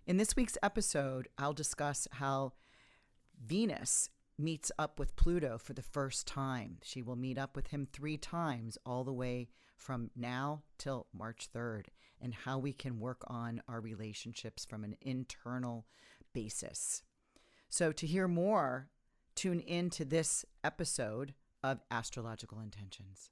In this week's episode, I'll discuss how Venus meets up with Pluto for the first time. She will meet up with him 3 times all the way from now till March 3rd, and how we can work on our relationships from an internal basis. So to hear more, tune into this episode of Astrological Intentions.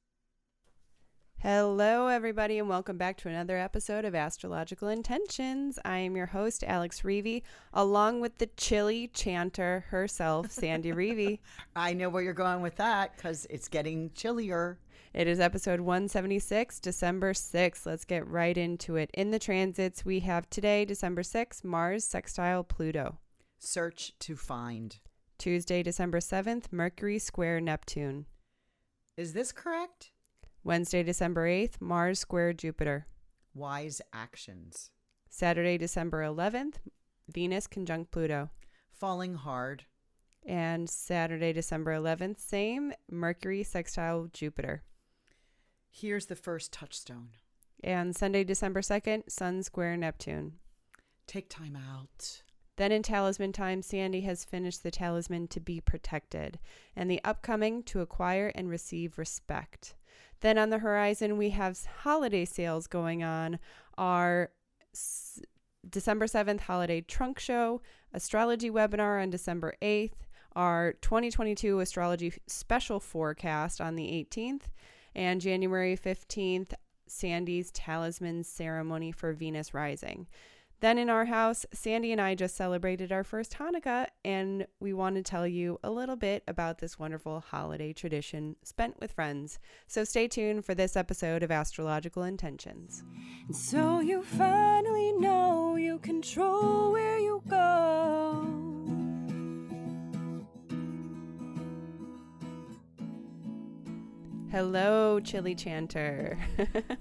Hello, everybody, and welcome back to another episode of Astrological Intentions. I am your host, Alex Reevy, along with the chilly chanter herself, Sandy Reevy. I know where you're going with that because it's getting chillier. It is episode 176, December 6th. Let's get right into it. In the transits, we have today, December 6th, Mars sextile Pluto. Search to find. Tuesday, December 7th, Mercury square Neptune. Is this correct? Wednesday, December 8th, Mars square Jupiter. Wise actions. Saturday, December 11th, Venus conjunct Pluto. Falling hard. And Saturday, December 11th, same, Mercury sextile Jupiter. Here's the first touchstone. And Sunday, December 2nd, Sun square Neptune. Take time out. Then in Talisman Times, Sandy has finished the talisman to be protected, and the upcoming to acquire and receive respect. Then on the horizon, we have holiday sales going on. Our December 7th holiday trunk show, astrology webinar on December 8th, our 2022 astrology special forecast on the 18th, and January 15th, Sandy's talisman ceremony for Venus rising. Then in our house, Sandy and I just celebrated our first Hanukkah, and we want to tell you a little bit about this wonderful holiday tradition spent with friends. So stay tuned for this episode of Astrological Intentions. And so you finally know you control where you go. Hello, Chili Chanter.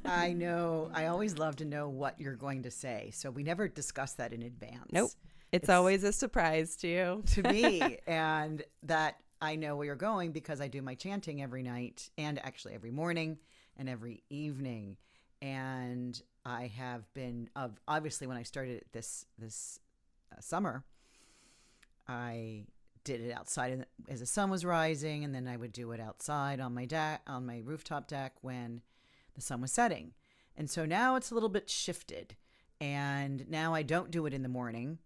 I know. I always love to know what you're going to say. So we never discuss that in advance. Nope. It's always a surprise to you. To me. And that I know where you're going because I do my chanting every night and actually every morning and every evening. And I have been, obviously when I started this summer, I did it outside as the sun was rising, and then I would do it outside on my deck, on my rooftop deck when the sun was setting. And so now it's a little bit shifted, and now I don't do it in the morning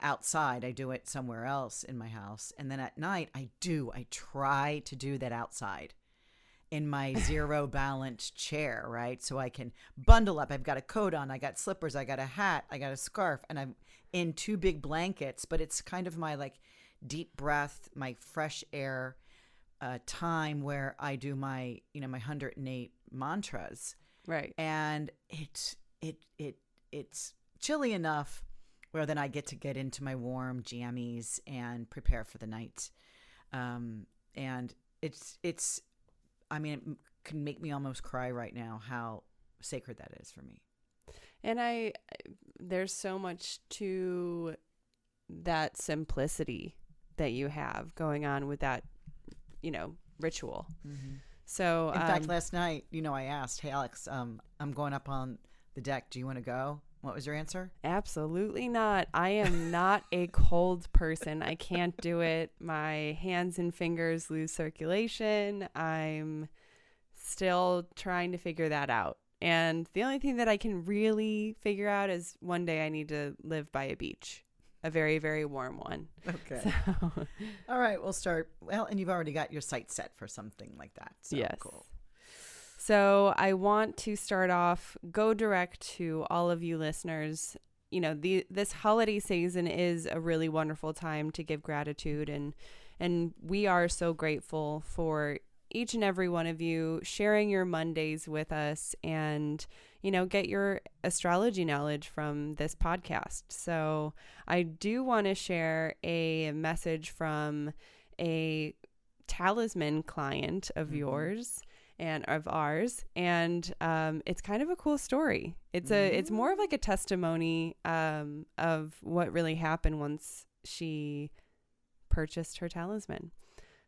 outside. I do it somewhere else in my house, and then at night I try to do that outside in my zero balance chair, right? So I can bundle up. I've got a coat on, I got slippers, I got a hat, I got a scarf, and I'm in 2 big blankets, but it's kind of my deep breath, my fresh air time where I do my, my 108 mantras. Right. And it's chilly enough where then I get into my warm jammies and prepare for the night. And it can make me almost cry right now how sacred that is for me. And there's so much to that simplicity that you have going on with that, ritual. Mm-hmm. So in fact, last night, I asked, hey, Alex, I'm going up on the deck. Do you want to go? What was your answer? Absolutely not. I am not a cold person. I can't do it. My hands and fingers lose circulation. I'm still trying to figure that out. And the only thing that I can really figure out is one day I need to live by a beach. A very, very warm one. Okay. So. All right, we'll start. Well, and you've already got your sights set for something like that. So yes. Cool. So I want to start off, go direct to all of you listeners. This holiday season is a really wonderful time to give gratitude. And we are so grateful for each and every one of you sharing your Mondays with us and, get your astrology knowledge from this podcast. So I do want to share a message from a talisman client of yours and of ours. And it's kind of a cool story. It's more of like a testimony of what really happened once she purchased her talisman.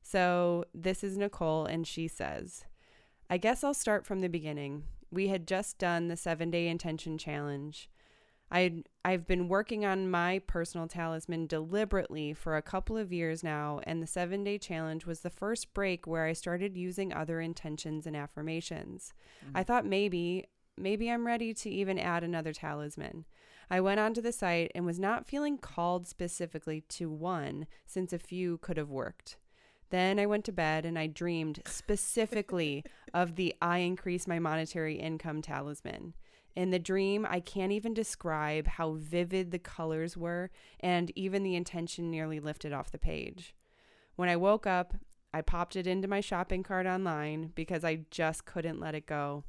So this is Nicole, and she says, I guess I'll start from the beginning. We had just done the 7-day intention challenge. I've been working on my personal talisman deliberately for a couple of years now, and the 7-day challenge was the first break where I started using other intentions and affirmations. I thought maybe I'm ready to even add another talisman. I went onto the site and was not feeling called specifically to one, since a few could have worked. Then I went to bed and I dreamed specifically of the I increase my monetary income talisman. In the dream, I can't even describe how vivid the colors were, and even the intention nearly lifted off the page. When I woke up, I popped it into my shopping cart online because I just couldn't let it go.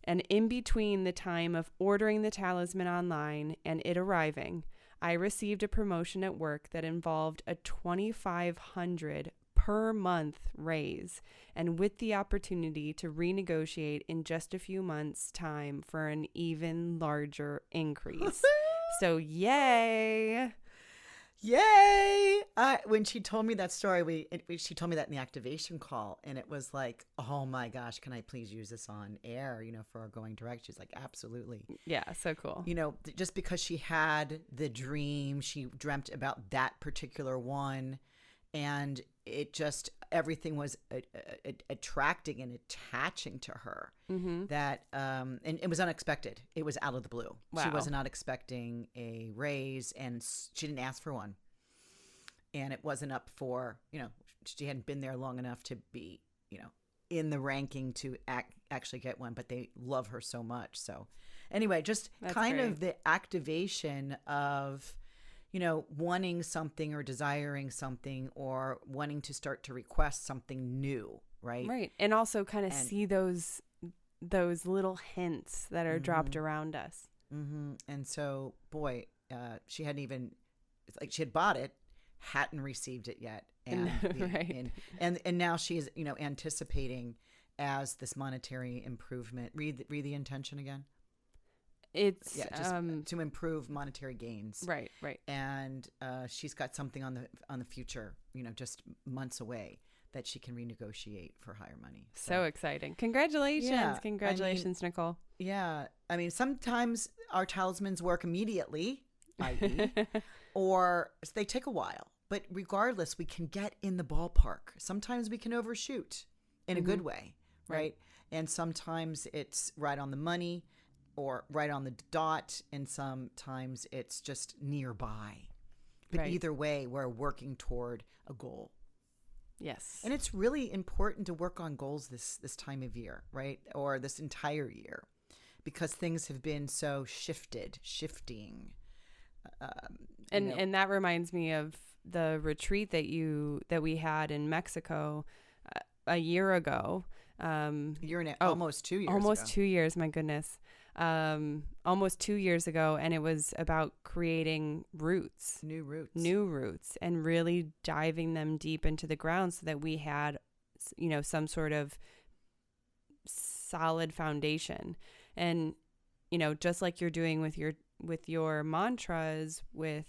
And in between the time of ordering the talisman online and it arriving, I received a promotion at work that involved a $2,500 per month raise, and with the opportunity to renegotiate in just a few months' time for an even larger increase. So yay! Yay! When she told me that story, she told me that in the activation call, and it was like, oh my gosh, can I please use this on air, for our going direct? She's like, absolutely. Yeah, so cool. Just because she had the dream, she dreamt about that particular one, and it just, everything was attracting and attaching to her. That, and it was unexpected. It was out of the blue. Wow. She was not expecting a raise, and she didn't ask for one. And it wasn't up for, she hadn't been there long enough to be, in the ranking to actually get one, but they love her so much. So anyway, just That's kind great. of the activation of, wanting something or desiring something or wanting to start to request something new, right? Right. And also kind of see those little hints that are dropped around us. And so, boy, she hadn't even, it's like she had bought it, hadn't received it yet. And, Right. and now she's, anticipating as this monetary improvement. Read the intention again. It's just to improve monetary gains. Right. And she's got something on the future, just months away that she can renegotiate for higher money. So exciting. Congratulations. Yeah, Congratulations, Nicole. Yeah. I mean, sometimes our talismans work immediately, i.e., or they take a while. But regardless, we can get in the ballpark. Sometimes we can overshoot in a good way, right? And sometimes it's right on the money or right on the dot, and sometimes it's just nearby. But either way, we're working toward a goal. Yes. And it's really important to work on goals this time of year, right? Or this entire year, because things have been so shifting. And that reminds me of the retreat that we had in Mexico a year ago. Almost 2 years almost ago. 2 years, my goodness. Almost 2 years ago, and it was about creating new roots, and really diving them deep into the ground so that we had, some sort of solid foundation. And, just like you're doing with your mantras, with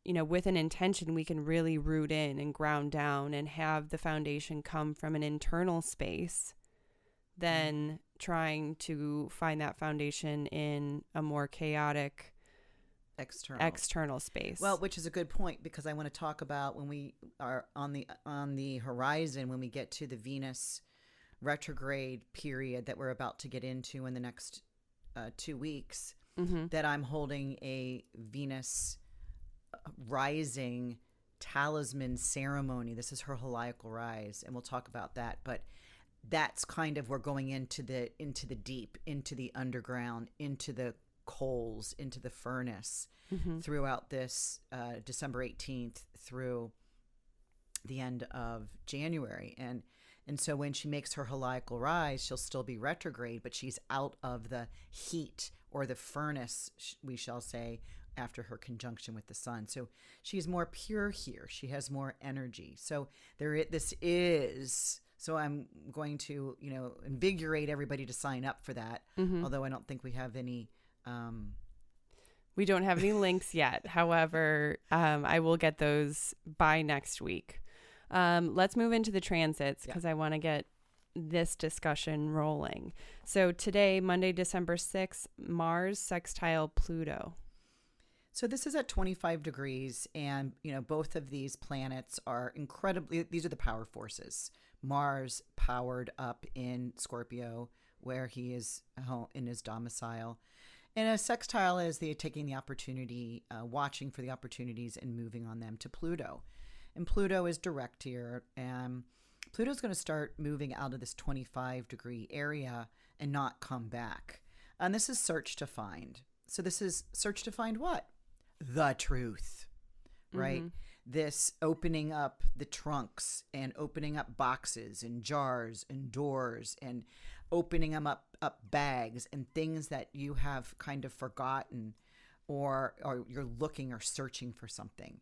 an intention, we can really root in and ground down and have the foundation come from an internal space, than trying to find that foundation in a more chaotic external space. Well, which is a good point, because I want to talk about when we are on the horizon, when we get to the Venus retrograde period that we're about to get into in the next 2 weeks, that I'm holding a Venus rising talisman ceremony. This is her heliacal rise, and we'll talk about that. But that's kind of, we're going into the deep, into the underground, into the coals, into the furnace throughout this December 18th through the end of January. And so when she makes her heliacal rise, she'll still be retrograde, but she's out of the heat or the furnace, we shall say, after her conjunction with the sun. So she's more pure here. She has more energy. So so I'm going to, invigorate everybody to sign up for that. Although I don't think we have any. We don't have any links yet. However, I will get those by next week. Let's move into the transits, because I want to get this discussion rolling. So today, Monday, December 6th, Mars sextile Pluto. So this is at 25 degrees, and both of these planets are these are the power forces. Mars powered up in Scorpio, where he is in his domicile. And a sextile is taking the opportunity, watching for the opportunities and moving on them to Pluto. And Pluto is direct here. And Pluto's going to start moving out of this 25 degree area and not come back. And this is search to find. So this is search to find what? The truth, right? Mm-hmm. This opening up the trunks and opening up boxes and jars and doors and opening them up bags and things that you have kind of forgotten or you're looking or searching for something.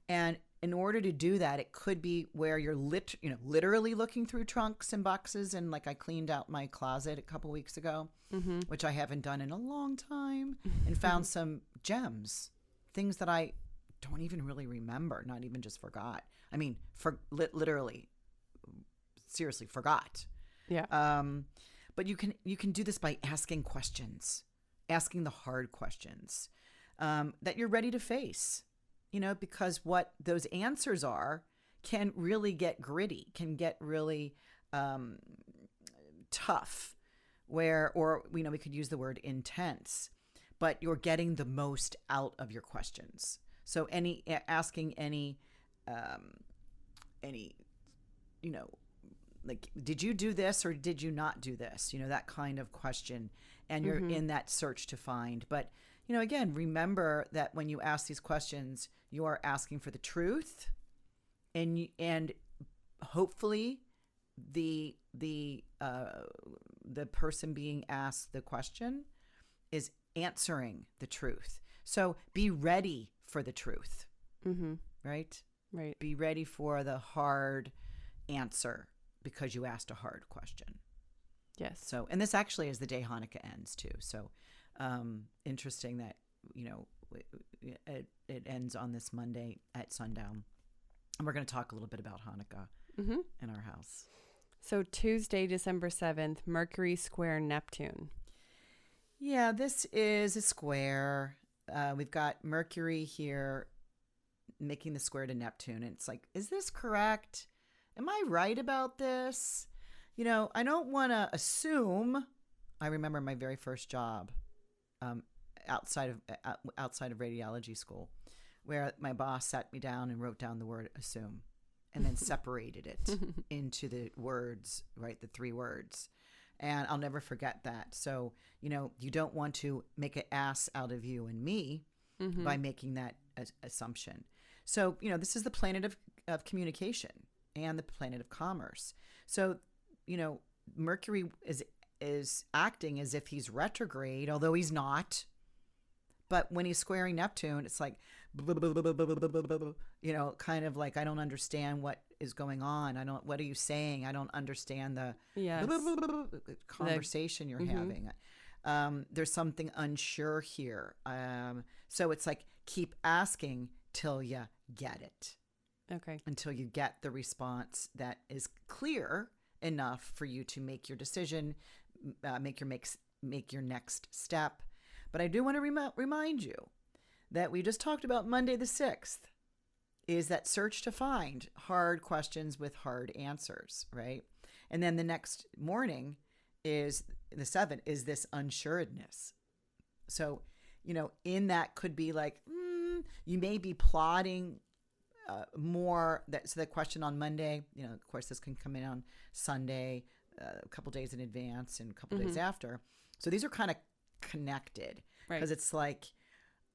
And in order to do that, it could be where you're literally looking through trunks and boxes. And like I cleaned out my closet a couple weeks ago, mm-hmm. which I haven't done in a long time, and found some gems, things that I don't even really remember, not even just forgot. I mean, literally, seriously, forgot. Yeah. But you can do this by asking questions, asking the hard questions that you're ready to face. Because what those answers are can really get gritty, can get really tough, we could use the word intense, but you're getting the most out of your questions. So asking any, like, did you do this or did you not do this? That kind of question. And you're mm-hmm. in that search to find. But, again, remember that when you ask these questions, you are asking for the truth, and hopefully the person being asked the question is answering the truth. So be ready for the truth, mm-hmm. right? Right. Be ready for the hard answer because you asked a hard question. Yes. So, and this actually is the day Hanukkah ends too. So, interesting that, it ends on this Monday at sundown. And we're going to talk a little bit about Hanukkah mm-hmm. in our house. So Tuesday, December 7th, Mercury square Neptune. Yeah, this is a square. We've got Mercury here making the square to Neptune. And it's like, is this correct? Am I right about this? I don't want to assume. I remember my very first job outside of radiology school, where my boss sat me down and wrote down the word assume and then separated it into the words, right? The 3 words. And I'll never forget that. So, you don't want to make an ass out of you and me mm-hmm. by making that assumption. So, this is the planet of communication and the planet of commerce. So, Mercury is acting as if he's retrograde, although he's not. But when he's squaring Neptune, it's like, kind of like, I don't understand what is going on. What are you saying? I don't understand the conversation you're mm-hmm. having. There's something unsure here. So it's like, keep asking till you get it. Okay. Until you get the response that is clear enough for you to make your decision, make your next step. But I do want to remind you that we just talked about Monday the 6th is that search to find hard questions with hard answers, right? And then the next morning is the 7th is this unsuredness. So, in that could be like, you may be plotting more. So the question on Monday, of course, this can come in on Sunday, a couple days in advance and a couple mm-hmm. days after. So these are kind of connected because it's like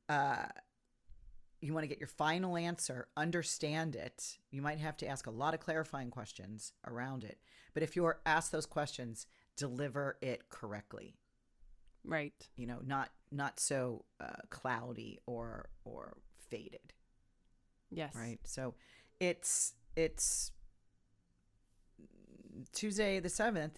you want to get your final answer, understand it. You might have to ask a lot of clarifying questions around it. But if you're asked those questions, deliver it correctly. Right. Not so cloudy or faded. Yes. Right. So it's Tuesday the 7th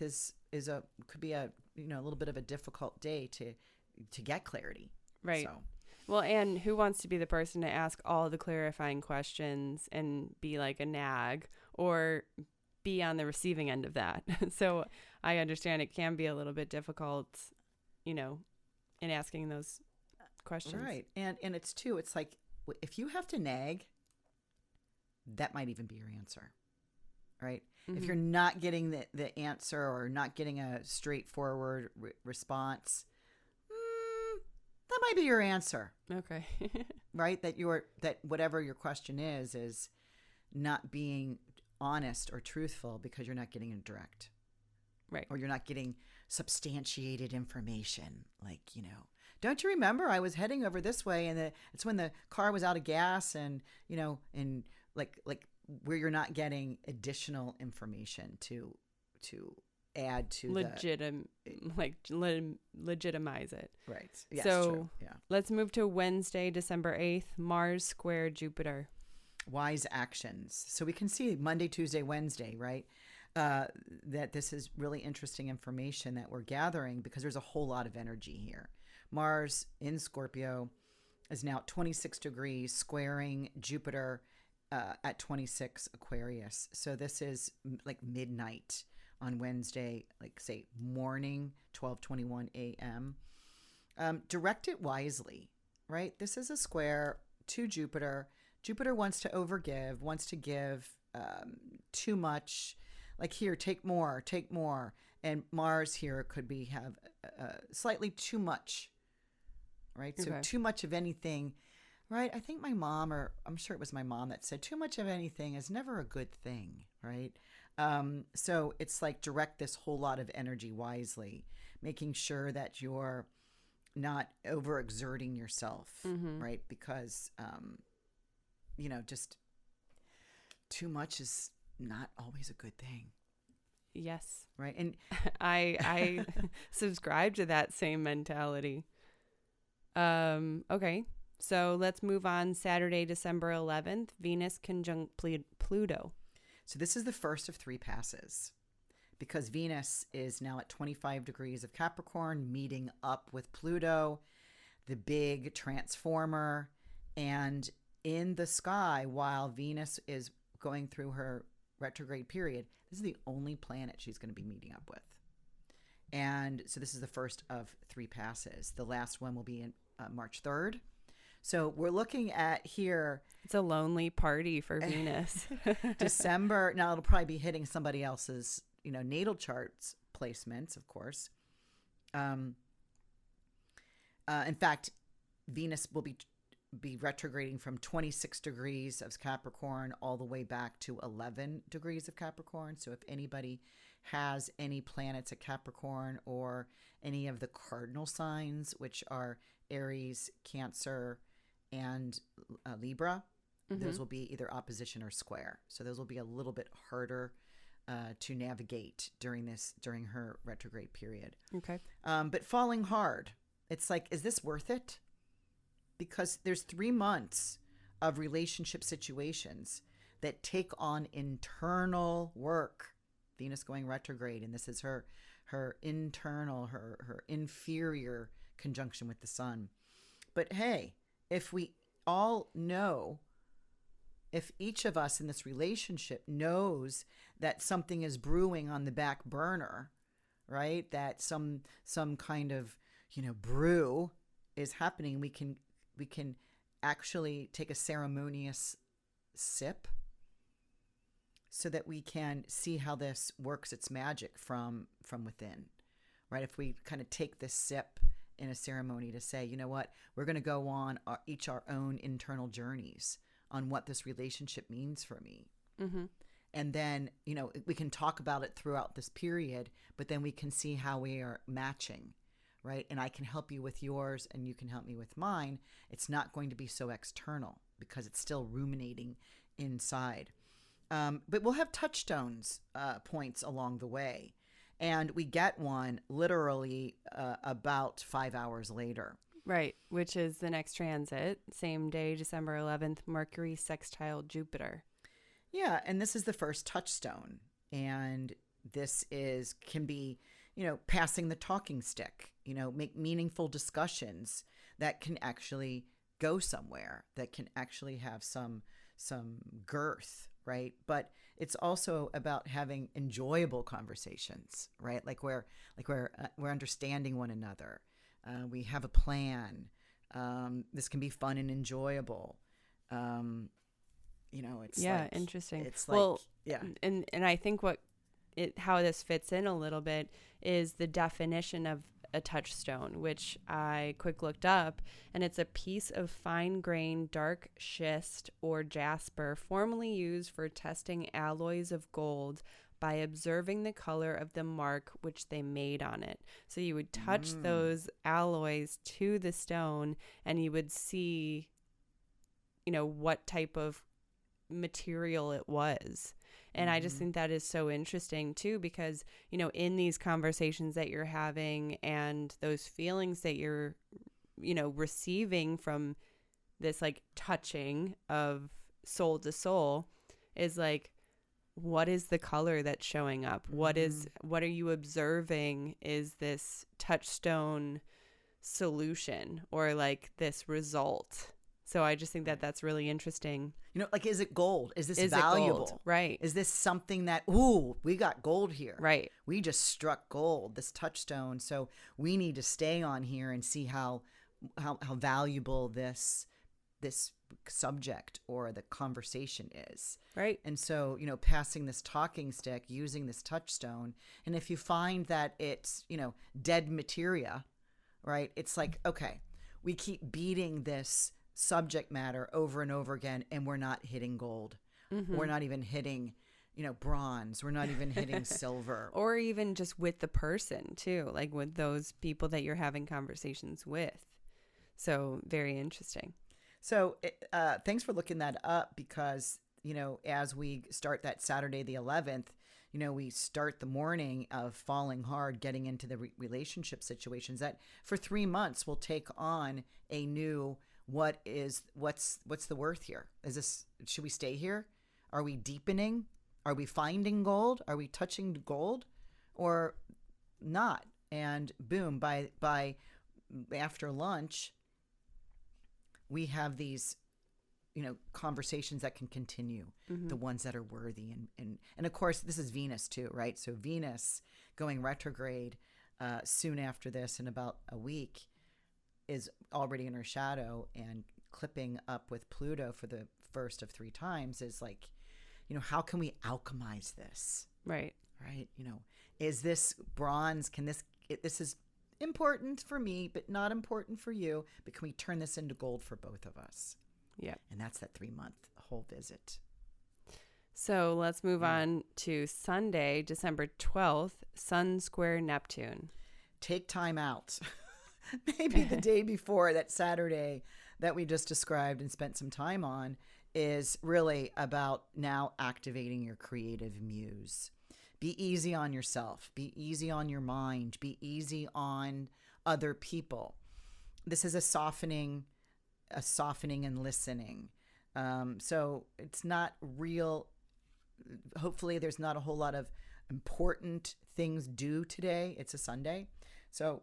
could be a little bit of a difficult day to get clarity. Right. So. Well, and who wants to be the person to ask all the clarifying questions and be like a nag or be on the receiving end of that. So I understand it can be a little bit difficult, in asking those questions. Right. And it's too, it's like, if you have to nag, that might even be your answer, right? Mm-hmm. If you're not getting the answer or not getting a straightforward response, that might be your answer. Okay. Right? That whatever your question is not being honest or truthful because you're not getting it direct. Right. Or you're not getting substantiated information. Like, don't you remember I was heading over this way and it's when the car was out of gas and, and like where you're not getting additional information to add to legitimize it. Right. Yes, so true. Yeah. Let's move to Wednesday, December 8th, Mars square Jupiter. Wise actions. So we can see Monday, Tuesday, Wednesday, right? That this is really interesting information that we're gathering because there's a whole lot of energy here. Mars in Scorpio is now at 26 degrees, squaring Jupiter at 26 Aquarius. So this is like midnight on Wednesday, like say morning, 12:21 a.m. Direct it wisely, right? This is a square to Jupiter. Jupiter wants to overgive, wants to give too much. Like here, take more. And Mars here could have slightly too much, right? So too much of anything, right? I think my mom, or I'm sure it was my mom that said, too much of anything is never a good thing, right? So it's like direct this whole lot of energy wisely, making sure that you're not overexerting yourself, right? Because, just too much is not always a good thing. Yes. Right. And I subscribe to that same mentality. Okay. So let's move on. Saturday, December 11th, Venus conjunct Pluto. So this is the first of 3 passes because Venus is now at 25 degrees of Capricorn, meeting up with Pluto, the big transformer. And in the sky, while Venus is going through her retrograde period, this is the only planet she's going to be meeting up with. And so this is the first of 3 passes. The last one will be in March 3rd. So we're looking at here. It's a lonely party for Venus. December. Now it'll probably be hitting somebody else's, natal charts placements, of course. In fact, Venus will be retrograding from 26 degrees of Capricorn all the way back to 11 degrees of Capricorn. So if anybody has any planets at Capricorn or any of the cardinal signs, which are Aries, Cancer, and Libra, those will be either opposition or square. So those will be a little bit harder to navigate during her retrograde period. Okay. But falling hard, it's like, is this worth it? Because there's 3 months of relationship situations that take on internal work. Venus going retrograde, and this is her internal, her inferior conjunction with the sun. But hey, if we all know, if each of us in this relationship knows that something is brewing on the back burner, right? That some kind of, brew is happening, we can actually take a ceremonious sip so that we can see how this works its magic from within, right? If we kind of take this sip in a ceremony to say, you know what, we're going to go on each our own internal journeys on what this relationship means for me. Mm-hmm. And then, we can talk about it throughout this period, but then we can see how we are matching, right? And I can help you with yours and you can help me with mine. It's not going to be so external because it's still ruminating inside. But we'll have touchstones points along the way. And we get one literally about 5 hours later. Right, which is the next transit. Same day, December 11th, Mercury sextile Jupiter. Yeah, and this is the first touchstone. And this can be, passing the talking stick, make meaningful discussions that can actually go somewhere, that can actually have some girth, right? But it's also about having enjoyable conversations, right? Like we're understanding one another. We have a plan. This can be fun and enjoyable. It's interesting. It's like, yeah. And I think how this fits in a little bit is the definition of a touchstone, which I quick looked up, and it's a piece of fine-grained dark schist or jasper formerly used for testing alloys of gold by observing the color of the mark which they made on it. So you would touch those alloys to the stone and you would see, what type of material it was. And I just think that is so interesting too, because, in these conversations that you're having and those feelings that you're, receiving from this like touching of soul to soul is like, what is the color that's showing up? What are you observing is this touchstone solution or like this result? So I just think that that's really interesting. Like, is it gold? Is this valuable? Gold? Right. Is this something that, ooh, we got gold here. Right. We just struck gold, this touchstone. So we need to stay on here and see how valuable this subject or the conversation is. Right. And so, passing this talking stick, using this touchstone. And if you find that it's, dead materia, right? It's like, okay, we keep beating this subject matter over and over again, and we're not hitting gold. We're not even hitting, bronze. We're not even hitting silver. Or even just with the person too, like with those people that you're having conversations with. So very interesting. So thanks for looking that up, because, as we start that Saturday, the 11th, we start the morning of falling hard, getting into the relationship situations that for 3 months will take on a new, what's the worth here? Should we stay here? Are we deepening? Are we finding gold? Are we touching gold or not? And boom, by after lunch, we have these, conversations that can continue, the ones that are worthy. And of course, this is Venus too, right? So Venus going retrograde soon after this, in about a week, is already in her shadow and clipping up with Pluto for the first of 3 times is like, how can we alchemize this? Right. Right. Is this bronze? This is important for me, but not important for you. But can we turn this into gold for both of us? Yeah. And that's that 3-month whole visit. So let's move on to Sunday, December 12th, Sun square Neptune. Take time out. Maybe the day before, that Saturday that we just described and spent some time on, is really about now activating your creative muse. Be easy on yourself. Be easy on your mind. Be easy on other people. This is a softening and listening. So it's not real. Hopefully there's not a whole lot of important things due today. It's a Sunday. So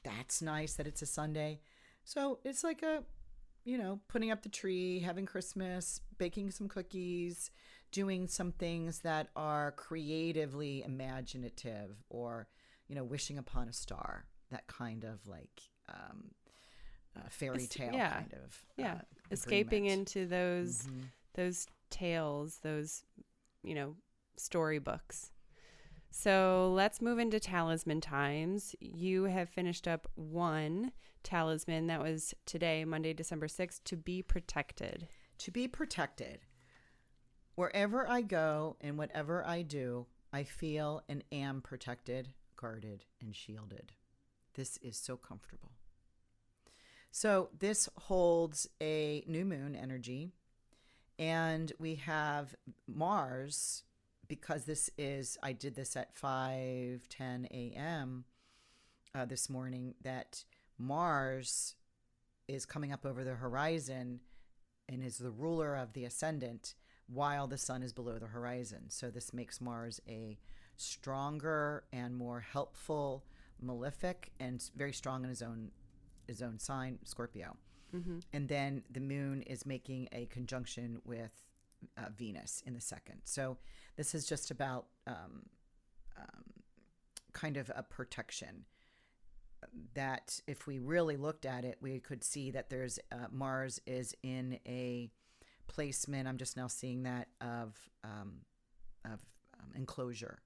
that's nice that it's a Sunday. So it's like putting up the tree, having Christmas, baking some cookies, doing some things that are creatively imaginative, or, wishing upon a star, that kind of like fairy tale kind of escaping agreement. into those tales, those storybooks. So let's move into Talisman Times. You have finished up one talisman that was today, Monday, December 6th, to be protected. To be protected. Wherever I go and whatever I do, I feel and am protected, guarded, and shielded. This is so comfortable. So this holds a new moon energy, and we have Mars, because I did this at 5:10 a.m. This morning, that Mars is coming up over the horizon and is the ruler of the ascendant while the sun is below the horizon. So this makes Mars a stronger and more helpful malefic, and very strong in his own sign, Scorpio. And then the moon is making a conjunction with Venus in the second. So this is just about kind of a protection that if we really looked at it, we could see that there's Mars is in a placement. I'm just now seeing that of enclosure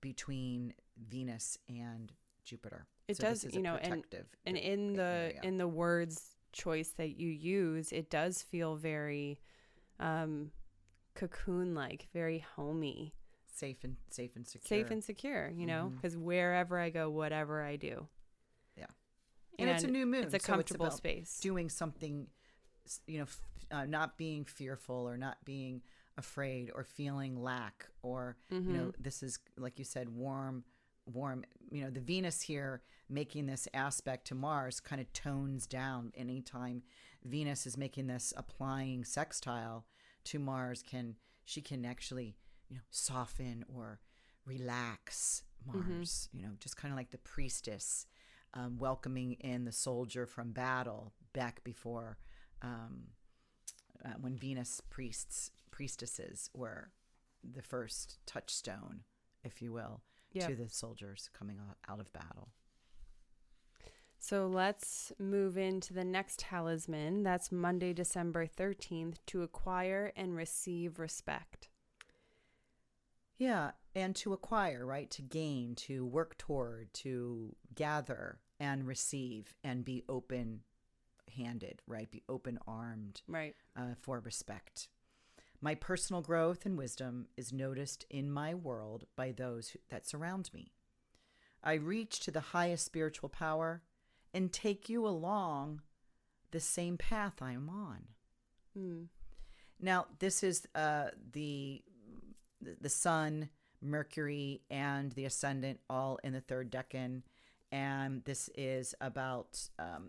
between Venus and Jupiter. It So does, this is you a know, protective and in area. the words choice that you use, it does feel very cocoon like, very homey, safe and secure. safe and secure, you know, because wherever I go, whatever I do. Yeah. And it's a new moon. It's a so comfortable about space. doing something, you know, not being fearful or not being afraid or feeling lack or, you know, this is, like you said, warm, you know, the Venus here making this aspect to Mars kind of tones down. Anytime Venus is making this applying sextile to Mars, she can actually, you know, soften or relax Mars, you know, just kind of like the priestess welcoming in the soldier from battle back before when Venus priestesses were the first touchstone, if you will, to the soldiers coming out of battle. So let's move into the next talisman. That's Monday, December 13th, to acquire and receive respect. Yeah, and to acquire, right? To gain, to work toward, to gather and receive and be open-handed, right? Be open-armed, right? For respect. My personal growth and wisdom is noticed in my world by those that surround me. I reach to the highest spiritual power and take you along the same path I am on. Now, this is the Sun, Mercury, and the Ascendant all in the third decan. And this is about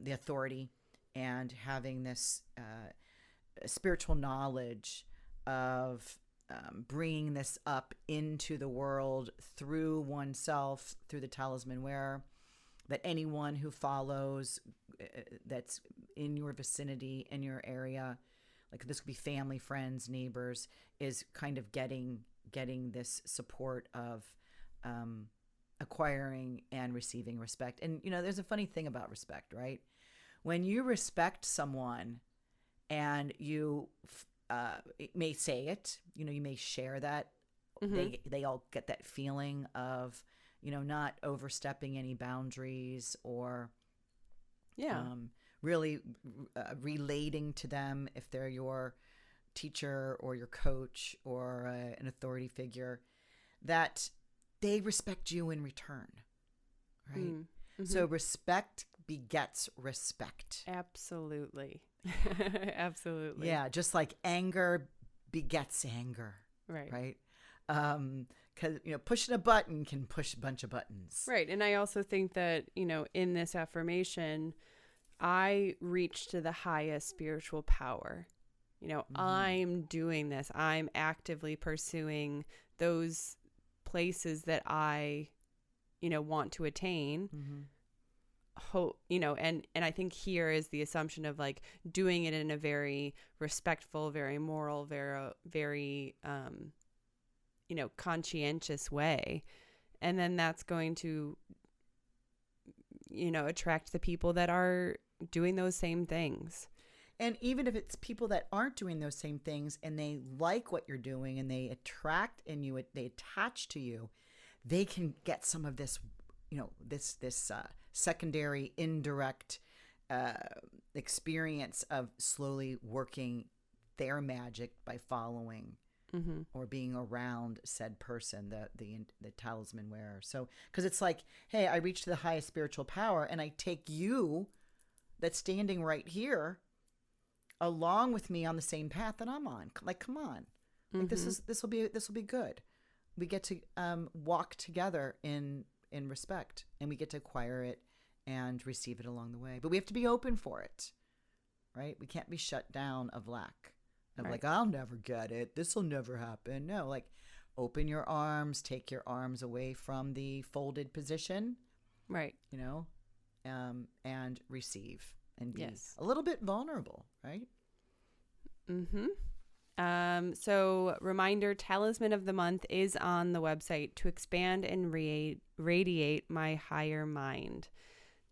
the authority and having this spiritual knowledge of bringing this up into the world through oneself, through the talisman wearer, that anyone who follows that's in your vicinity, in your area, like this could be family, friends, neighbors, is kind of getting this support of acquiring and receiving respect. And, you know, there's a funny thing about respect, right? When you respect someone and you may say it, you know, you may share that, they all get that feeling of, you know, not overstepping any boundaries or really relating to them if they're your teacher or your coach or an authority figure, that they respect you in return, right? So respect begets respect. Absolutely. Absolutely. Yeah, just like anger begets anger. Right. Because, you know, pushing a button can push a bunch of buttons. Right. And I also think that, you know, in this affirmation, I reach to the highest spiritual power. You know, I'm doing this. I'm actively pursuing those places that I, you know, want to attain. You know, and I think here is the assumption of like doing it in a very respectful, very moral, very you know, conscientious way. And then that's going to, you know, attract the people that are doing those same things. And even if it's people that aren't doing those same things and they like what you're doing and they attract in you, they attach to you, they can get some of this, you know, this secondary, indirect experience of slowly working their magic by following or being around said person, the talisman wearer. So, because it's like, hey, I reach to the highest spiritual power and I take you that's standing right here along with me on the same path that I'm on. Like, come on, like this will be good. We get to walk together in respect, and we get to acquire it and receive it along the way. But we have to be open for it, right? We can't be shut down of lack. Of like, I'll never get it. This will never happen. No, like, open your arms, take your arms away from the folded position, right? You know, and receive and be a little bit vulnerable, right? So reminder, Talisman of the Month is on the website to expand and radiate my higher mind.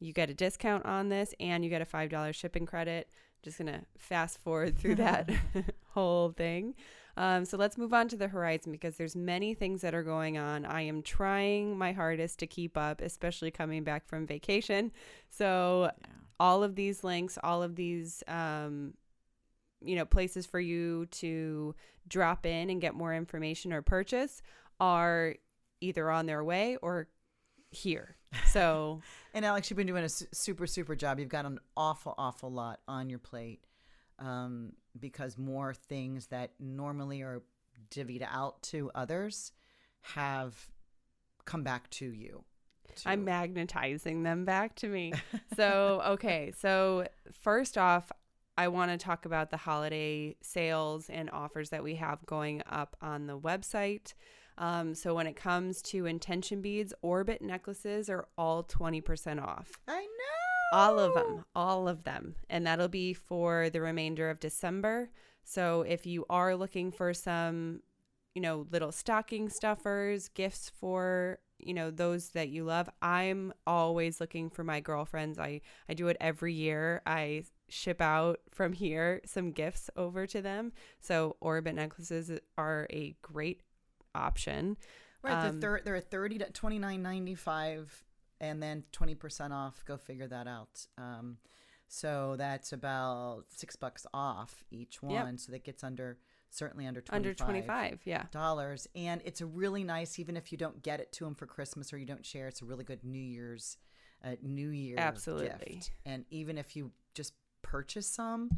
You get a discount on this and you get a $5 shipping credit. Just going to fast forward through that whole thing. So let's move on to the horizon because there's many things that are going on. I am trying my hardest to keep up, especially coming back from vacation. So all of these links, all of these places for you to drop in and get more information or purchase are either on their way or here. So, and Alex, you've been doing a super job. You've got an awful lot on your plate, because more things that normally are divvied out to others have come back to you. I'm magnetizing them back to me. So, okay. So first off, I want to talk about the holiday sales and offers that we have going up on the website. So when it comes to intention beads, orbit necklaces are all 20% off. I know. All of them. And that'll be for the remainder of December. So if you are looking for some, little stocking stuffers, gifts for, those that you love, I'm always looking for my girlfriends. I do it every year. I ship out from here some gifts over to them. So orbit necklaces are a great option. Right. They're at $30 to $29.95 and then 20% off. Go figure that out. So that's about $6 off each one. Yep. So that gets certainly under $25. Yeah. And it's a really nice, even if you don't get it to them for Christmas or you don't share, it's a really good New Year Absolutely. gift. And even if you just purchase some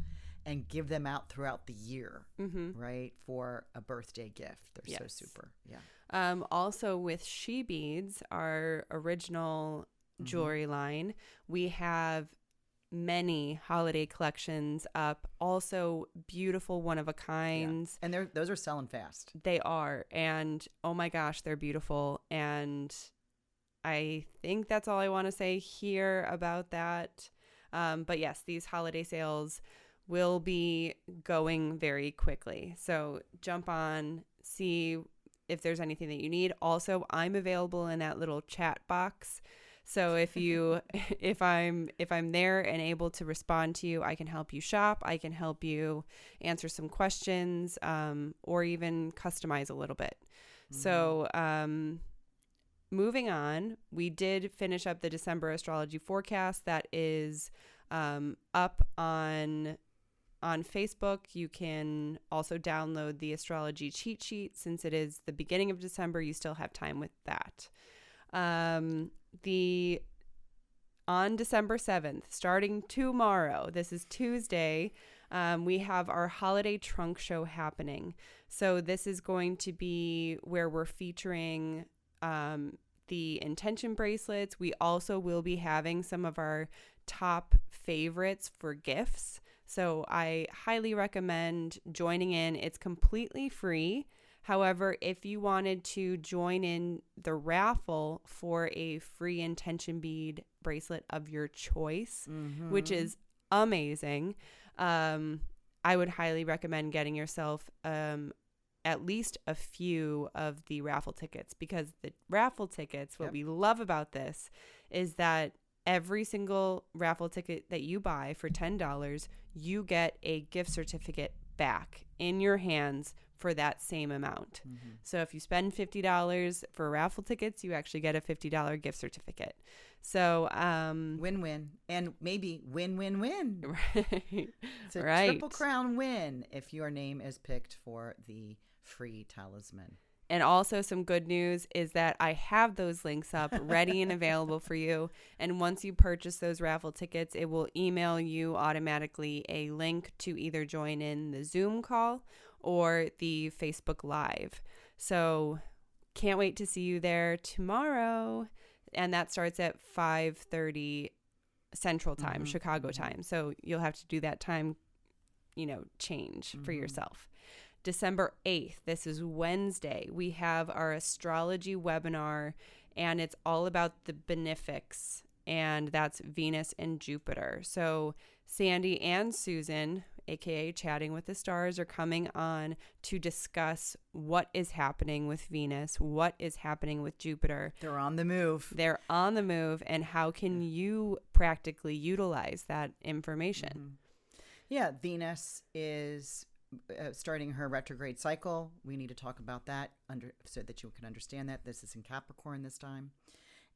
and give them out throughout the year, right, for a birthday gift. They're so super. Yeah. Also with She Beads, our original jewelry line, we have many holiday collections up. Also beautiful one-of-a-kinds. Yeah. And those are selling fast. They are. And oh my gosh, they're beautiful. And I think that's all I want to say here about that. But yes, these holiday sales will be going very quickly. So jump on, see if there's anything that you need. Also, I'm available in that little chat box. So if I'm there and able to respond to you, I can help you shop. I can help you answer some questions, or even customize a little bit. So, moving on, we did finish up the December Astrology Forecast. That is up on Facebook. You can also download the astrology cheat sheet. Since it is the beginning of December, you still have time with that. On December 7th, starting tomorrow, this is Tuesday, we have our holiday trunk show happening. So this is going to be where we're featuring the intention bracelets. We also will be having some of our top favorites for gifts. So I highly recommend joining in. It's completely free. However, if you wanted to join in the raffle for a free intention bead bracelet of your choice, which is amazing, I would highly recommend getting yourself at least a few of the raffle tickets, because the raffle tickets, what we love about this is that every single raffle ticket that you buy for $10, you get a gift certificate back in your hands for that same amount. So if you spend $50 for raffle tickets, you actually get a $50 gift certificate. So win-win, and maybe win-win-win. Right. It's a triple crown win if your name is picked for the free talisman. And also some good news is that I have those links up ready and available for you. And once you purchase those raffle tickets, it will email you automatically a link to either join in the Zoom call or the Facebook Live. So can't wait to see you there tomorrow. And that starts at 5:30 Central Time, Chicago time. So you'll have to do that time, change for yourself. December 8th, this is Wednesday, we have our astrology webinar, and it's all about the benefics, and that's Venus and Jupiter. So Sandy and Susan, aka Chatting with the Stars, are coming on to discuss what is happening with Venus, what is happening with Jupiter. They're on the move. They're on the move, and how can you practically utilize that information? Mm-hmm. Yeah, Venus is starting her retrograde cycle. We need to talk about that so that you can understand that. This is in Capricorn this time.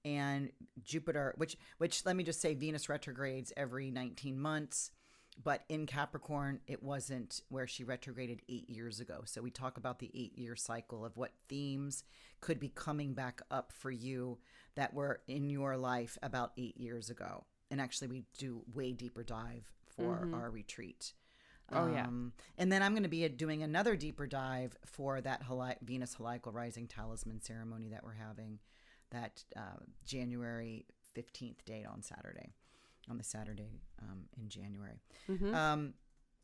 And Jupiter, which let me just say, Venus retrogrades every 19 months. But in Capricorn, it wasn't where she retrograded 8 years ago. So we talk about the 8-year cycle of what themes could be coming back up for you that were in your life about 8 years ago. And actually, we do way deeper dive for our retreat. Oh, yeah. And then I'm going to be doing another deeper dive for that Venus Heliacal Rising Talisman ceremony that we're having, that January 15th date on the Saturday in January.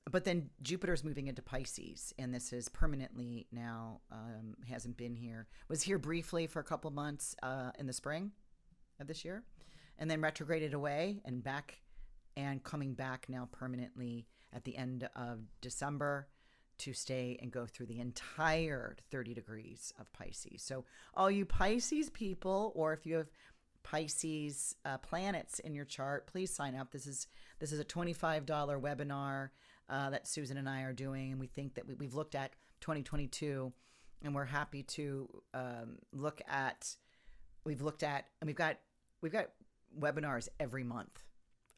But then Jupiter's moving into Pisces, and this is permanently now, hasn't been here. Was here briefly for a couple of months in the spring of this year, and then retrograded away and back, and coming back now permanently at the end of December to stay and go through the entire 30 degrees of Pisces. So all you Pisces people, or if you have Pisces planets in your chart, please sign up. This is a $25 webinar that Susan and I are doing, and we think that we've looked at 2022, and we're happy to look at. We've got webinars every month.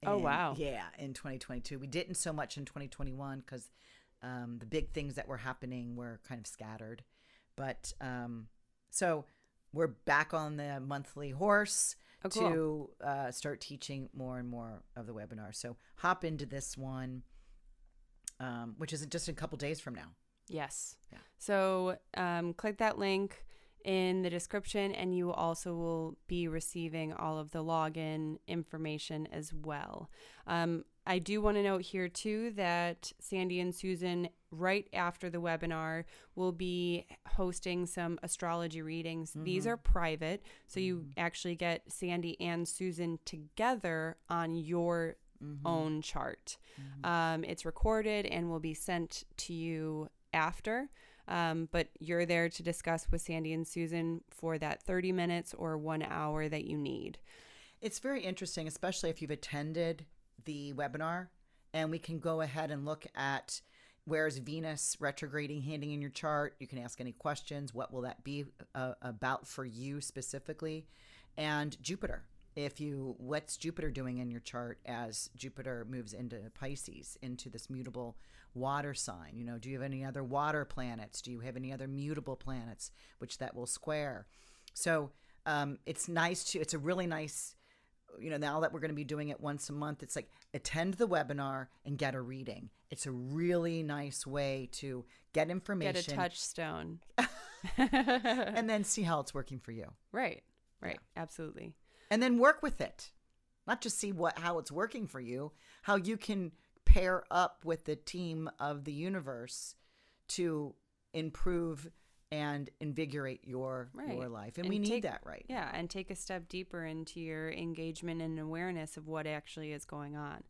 Oh, wow. Yeah, in 2022. We didn't so much in 2021 because the big things that were happening were kind of scattered. But so we're back on the monthly horse to start teaching more and more of the webinars. So hop into this one, which is just a couple days from now. Yes. Yeah. So click that link in the description, and you also will be receiving all of the login information as well. I do want to note here too that Sandy and Susan, right after the webinar, will be hosting some astrology readings. These are private, so you actually get Sandy and Susan together on your own chart. It's recorded and will be sent to you after. But you're there to discuss with Sandy and Susan for that 30 minutes or 1 hour that you need. It's very interesting, especially if you've attended the webinar, and we can go ahead and look at where's Venus retrograding, handing in your chart. You can ask any questions. What will that be about for you specifically? And Jupiter. What's Jupiter doing in your chart as Jupiter moves into Pisces, into this mutable water sign? Do you have any other water planets? Do you have any other mutable planets which that will square? So it's a really nice, now that we're going to be doing it once a month, it's like attend the webinar and get a reading. It's a really nice way to get information. Get a touchstone. And then see how it's working for you. Right. Yeah. Absolutely. And then work with it. Not just see how it's working for you, how you can pair up with the team of the universe to improve and invigorate your life. And we need that, right? Yeah, and take a step deeper into your engagement and awareness of what actually is going on.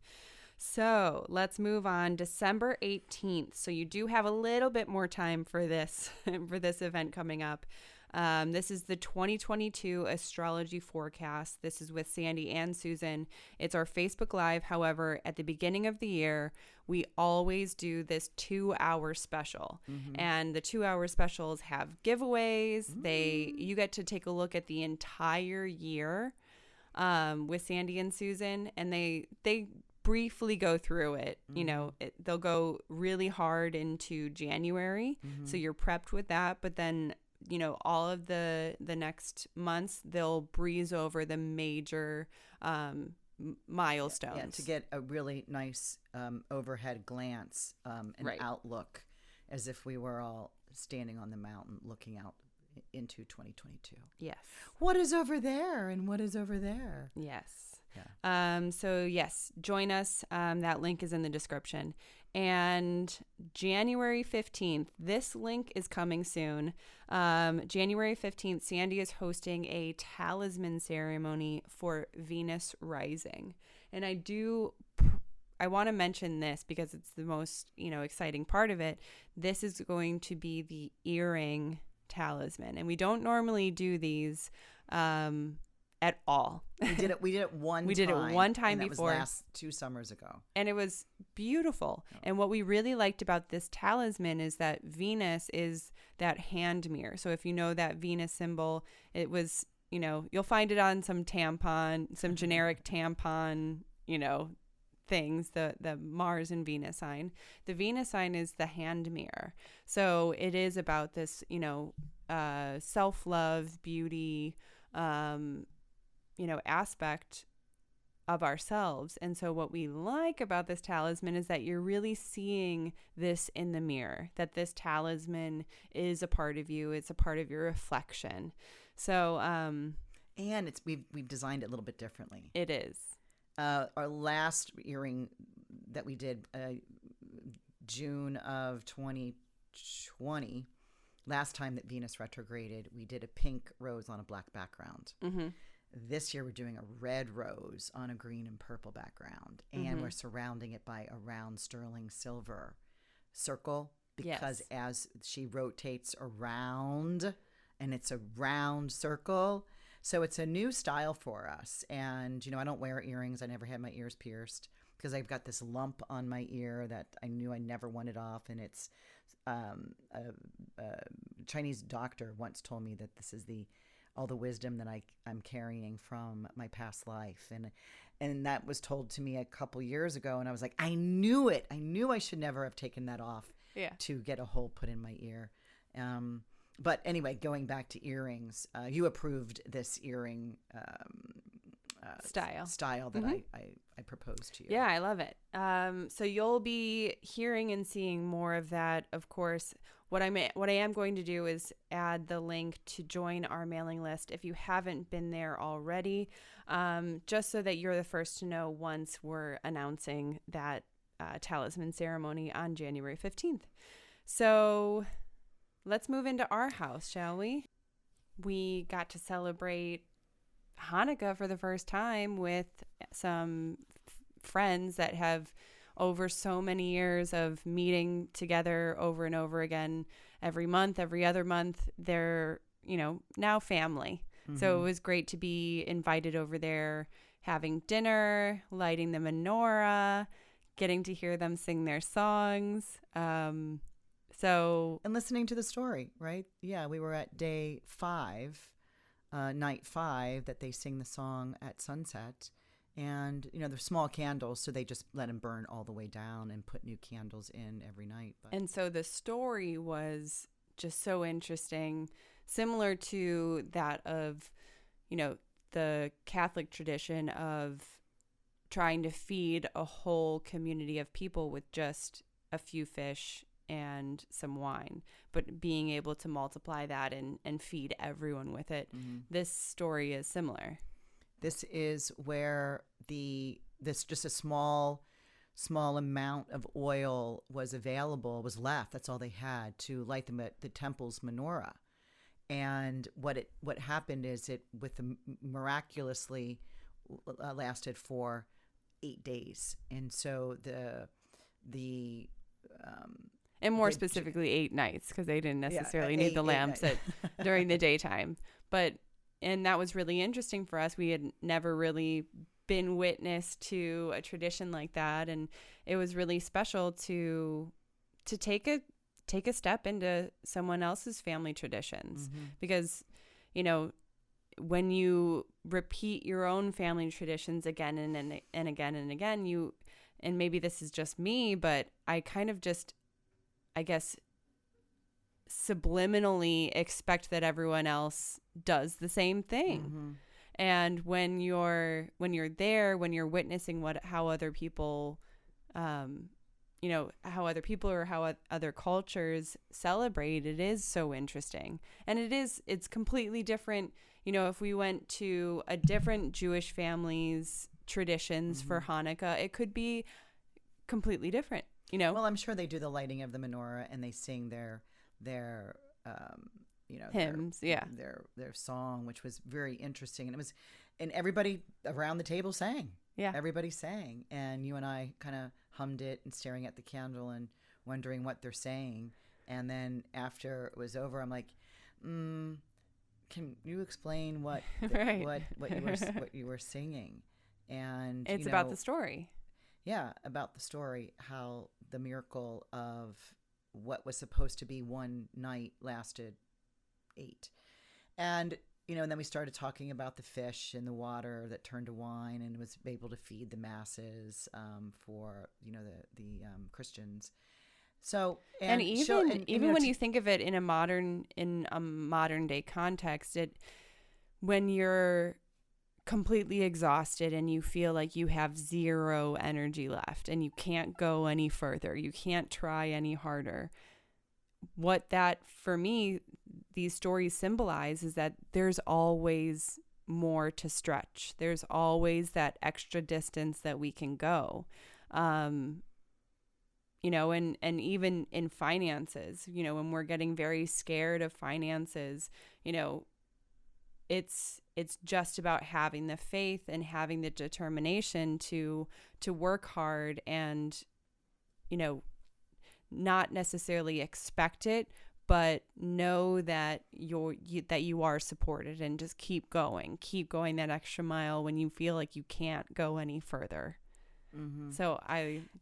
So let's move on. December 18th. So you do have a little bit more time for this event coming up. This is the 2022 Astrology Forecast. This is with Sandy and Susan. It's our Facebook Live. However, at the beginning of the year, we always do this 2-hour special. And the 2-hour specials have giveaways. You get to take a look at the entire year with Sandy and Susan, and they briefly go through it. They'll go really hard into January, so you're prepped with that. But then all of the next months, they'll breeze over the major milestones. Yeah, to get a really nice overhead glance and outlook, as if we were all standing on the mountain looking out into 2022. Yes. What is over there and what is over there? Yes. Yeah. So yes, join us. That link is in the description. And January 15th, this link is coming soon. January 15th, Sandy is hosting a talisman ceremony for Venus rising. And I I want to mention this because it's the most, exciting part of it. This is going to be the earring talisman. And we don't normally do these at all. We did it one time. We did it one time and before. That was last 2 summers ago. And it was beautiful. Oh. And what we really liked about this talisman is that Venus is that hand mirror. So if you know that Venus symbol, it was, you'll find it on some generic tampon, things, the Mars and Venus sign. The Venus sign is the hand mirror. So it is about this, self-love, beauty, aspect of ourselves. And so what we like about this talisman is that you're really seeing this in the mirror, that this talisman is a part of you. It's a part of your reflection. So, and we've designed it a little bit differently. It is. Our last earring that we did, June of 2020, last time that Venus retrograded, we did a pink rose on a black background. Mm-hmm. This year we're doing a red rose on a green and purple background, and we're surrounding it by a round sterling silver circle because as she rotates around, and it's a round circle, so it's a new style for us. And I don't wear earrings. I never had my ears pierced because I've got this lump on my ear that I knew I never wanted off, and it's a Chinese doctor once told me that this is all the wisdom that I'm carrying from my past life. And that was told to me a couple years ago. And I was like, I knew it. I knew I should never have taken that off to get a hole put in my ear. But anyway, going back to earrings, you approved this earring style that I proposed to you. Yeah, I love it. So you'll be hearing and seeing more of that. Of course, what I am going to do is add the link to join our mailing list if you haven't been there already, just so that you're the first to know once we're announcing that talisman ceremony on January 15th. So let's move into our house, shall we? We got to celebrate Hanukkah for the first time with some friends that have, over so many years of meeting together over and over again, every month, every other month, they're, now family. Mm-hmm. So it was great to be invited over there, having dinner, lighting the menorah, getting to hear them sing their songs. And listening to the story, right? Yeah, we were at day 5, night 5, that they sing the song at sunset. And, they're small candles, so they just let them burn all the way down and put new candles in every night. And so the story was just so interesting, similar to that of, the Catholic tradition of trying to feed a whole community of people with just a few fish and some wine, but being able to multiply that and feed everyone with it. Mm-hmm. This story is similar. This is where just a small amount of oil was left. That's all they had to light them at the temple's menorah. And what happened is it miraculously lasted for 8 days. And so and more specifically 8 nights, because they didn't necessarily need the lamps during the daytime. And that was really interesting for us. We had never really been witness to a tradition like that, and it was really special to take a step into someone else's family traditions. Mm-hmm. Because when you repeat your own family traditions again and again and again, and maybe this is just me, but I kind of just, I guess, subliminally expect that everyone else does the same thing. Mm-hmm. And when you're there, when you're witnessing how other people how other people or how other cultures celebrate, it is so interesting. And it's completely different. If we went to a different Jewish family's traditions mm-hmm. for Hanukkah, it could be completely different. Well, I'm sure they do the lighting of the menorah and they sing their hymns, their song, which was very interesting. And and everybody around the table sang. Yeah. Everybody sang. And you and I kind of hummed it and staring at the candle and wondering what they're saying. And then after it was over, I'm like, can you explain what what you were singing? And it's about the story. Yeah, about the story, how the miracle of what was supposed to be one night lasted 8. And and then we started talking about the fish in the water that turned to wine and was able to feed the masses for the Christians. So and even when you think of it in a modern day context, when you're completely exhausted and you feel like you have zero energy left and you can't go any further, you can't try any harder. What that, for me, these stories symbolize is that there's always more to stretch. There's always that extra distance that we can go. And even in finances, when we're getting very scared of finances, it's just about having the faith and having the determination to work hard and, not necessarily expect it, but know that you are supported, and just keep going that extra mile when you feel like you can't go any further. Mm-hmm. So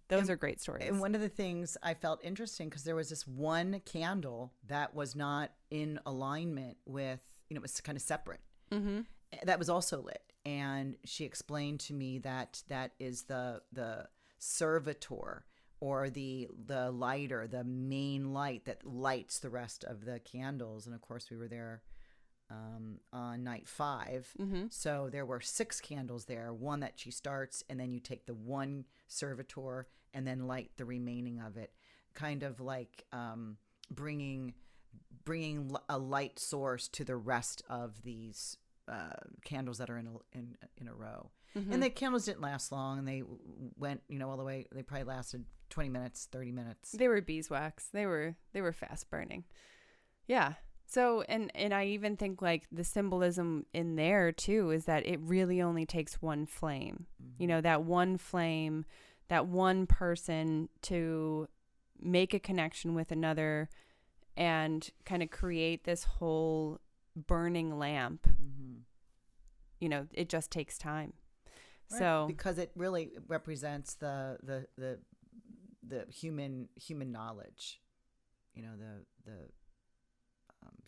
those are great stories. And one of the things I felt interesting, because there was this one candle that was not in alignment with, it was kind of separate. Mm-hmm. That was also lit. And she explained to me that is the servitor, or the lighter, the main light that lights the rest of the candles. And of course we were there on night 5. Mm-hmm. So there were 6 candles there, one that she starts, and then you take the one servitor and then light the remaining of it, kind of like bringing a light source to the rest of these candles that are in a row. Mm-hmm. And the candles didn't last long, and they went, all the way. They probably lasted 20 minutes, 30 minutes. They were beeswax. They were fast burning. Yeah. So, and I even think like the symbolism in there too is that it really only takes one flame. Mm-hmm. That one flame, that one person to make a connection with another and kind of create this whole burning lamp. Mm-hmm. It just takes time. Right. So because it really represents the human knowledge, the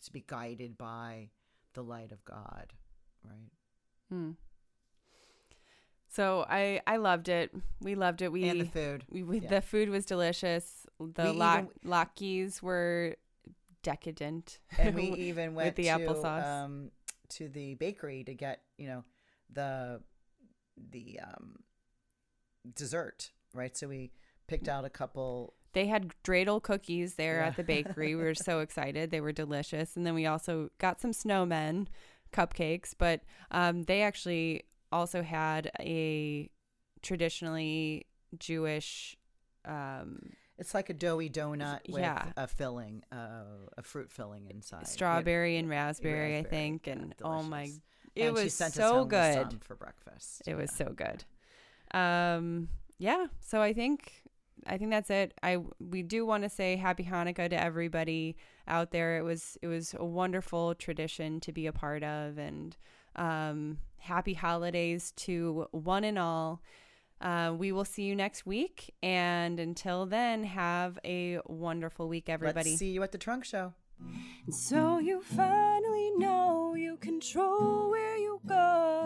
to be guided by the light of God, right? So I loved it. We loved it. And the food. The food was delicious. The latkes were decadent. And we even went with the applesauce to the bakery to get the dessert, right? So we picked out a couple. They had dreidel cookies there at the bakery. We were so excited. They were delicious. And then we also got some snowmen cupcakes, but they actually also had a traditionally Jewish it's like a doughy donut with a filling, a fruit filling inside. Strawberry and raspberry, I think. And delicious. Oh my, it was she sent so us home good with some for breakfast. It was so good. So I think that's it. We do want to say happy Hanukkah to everybody out there. It was a wonderful tradition to be a part of, and happy holidays to one and all. We will see you next week, and until then, have a wonderful week, everybody. Let's see you at the trunk show. And so you finally know you control where you go.